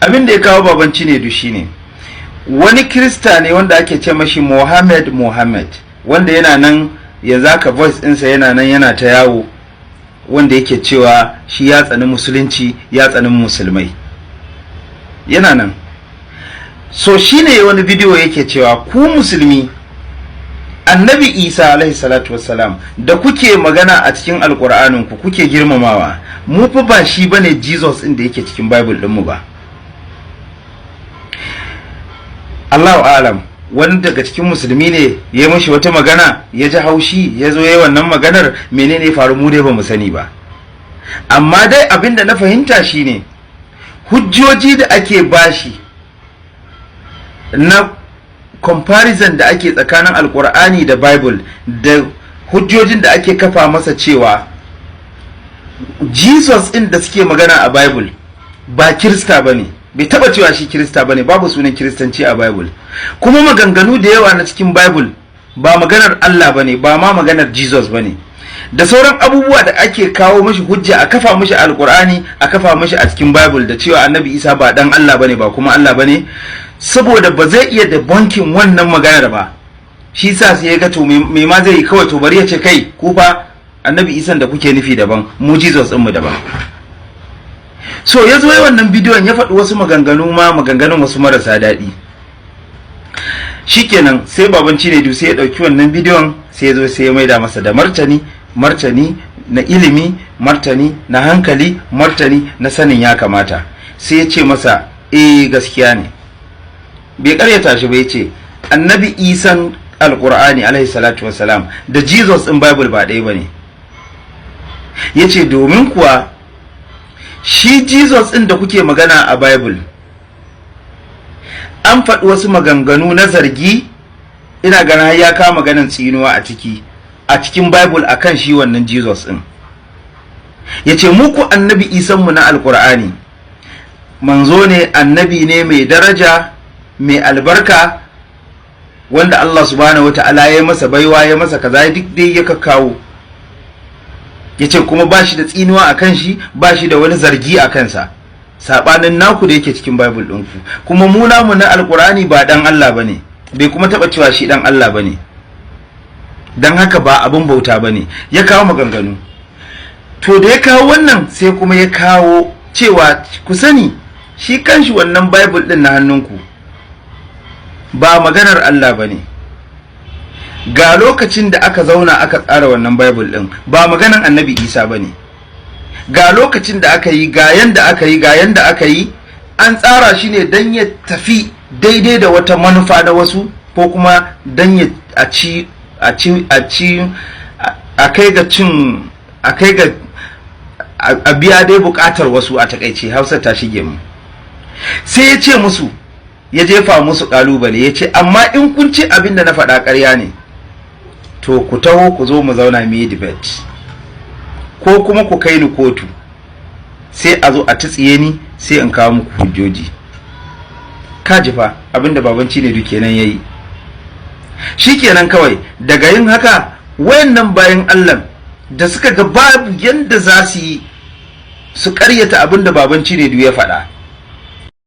abin da ya kawo baban Cinedu shine wani kirista ne wanda ake ce mashi Mohammed wanda yana nan yanzu aka voice ɗinsa yana nan yana ta yawo, wanda yake cewa shi ya tsani musulunci, ya tsani musulmai, yana nan. So shine wani bidiyo yake cewa ku musulmi annabi Isa alaihi salatu wassalam da kuke magana a cikin alkur'anin ku kuke girmamawa, mu fa ba shi bane Jesus din da yake cikin Bible din mu ba. Allahu alam, wani daga cikin musulmi ne ya mishi wata magana ya ji haushi ya zo yayi wannan maganar, menene ya faru mu dai ba mu sani ba. Amma dai abinda na fahimta shine hujjoji da ake bashi na comparison da ake tsakanin alkur'ani da Bible, da hujjojin da ake kafa masa cewa Jesus din da suke magana a Bible ba Kirista bane, bai taba cewa shi Kirista bane, babu sunan Kiristanci a Bible. Kuma maganganu da yawa na cikin Bible ba maganar Allah bane, ba ma maganar Jesus bane, da sauran abubuwa da ake kawo mashi hujja a kafa mashi alkur'ani, a kafa mashi a cikin Bible da cewa annabi Isa ba dan Allah bane, ba kuma Allah bane, saboda ba zai iya da bankin wannan maganar ba. Shi sa sai ya ga to me ma zai yi, kawai to bari ya ce kai ku fa annabi Isa da kuke nufi daban, mu Jesus din mu daban. So ya zo wannan bidiyon ya faɗi wasu maganganun wasu marasa daɗi. Shikenan sai baban Cinedu sai ya ɗauki wannan bidiyon sai ya zo sai ya maida masa da martani na ilimi, martani na hankali, martani na sanin ya kamata. Sai ya ce masa gaskiya ne, bai karyata shi ba, ya ce annabi Isan alkur'ani alaihi salatu wassalam da Jesus in Bible ba ɗaya bane. Ya ce domin kuwa shi Jesus ɗin da kuke magana a Bible an faɗi wasu maganganu na zargi, ina ganin ya kawo maganan tsinuwa a cikin Bible akan shi wannan Jesus ɗin. Ya ce muku annabi Isanmu na alkur'ani manzo ne, annabi ne mai daraja, mai albarka, wanda Allah subhanahu wata'ala ya masa baiwa, ya masa kaza, duk dai ya kawo. Yace kuma ba shi da tsinuwa akan shi, ba shi da wani zargi a kansa, sabanin naku da yake cikin Bible ɗinku. Kuma mu namu na alkur'ani ba dan Allah bane, bai kuma taba cewa shi dan Allah bane, dan haka ba abin bauta bane. Ya kawo maganganu. To da ya kawo wannan sai kuma ya kawo cewa ku sani shi kanshi wannan Bible din na hannunku ba maganar Allah bane. Ga lokacin da aka zauna aka tsara wannan Bible din ba maganar annabi Isa bane. Ga lokacin da aka yi, ga yanda aka yi, an tsara shi ne dan ya tafi daidai da wata manufa da wasu, ko kuma dan ya a biya dai bukatar wasu. A takaice Hausa ta shige mu. Sai ya ce musu, ya jefa musu kalubale, ya ce amma in kun ce abin da na faɗa ƙarya ne, to ku taho ku zo mu zauna mu yi debate, ko kuma ku kai ni kotu, sai a zo a tsiye ni, sai in kawo muku hujjoji. Ka ji fa abin da baban Cinedu kenan yayi. Shikenan kawai daga yin haka wayannan bayan Allah da suka ga babu yanda za su yi su ƙaryata abin da baban Cinedu ya faɗa,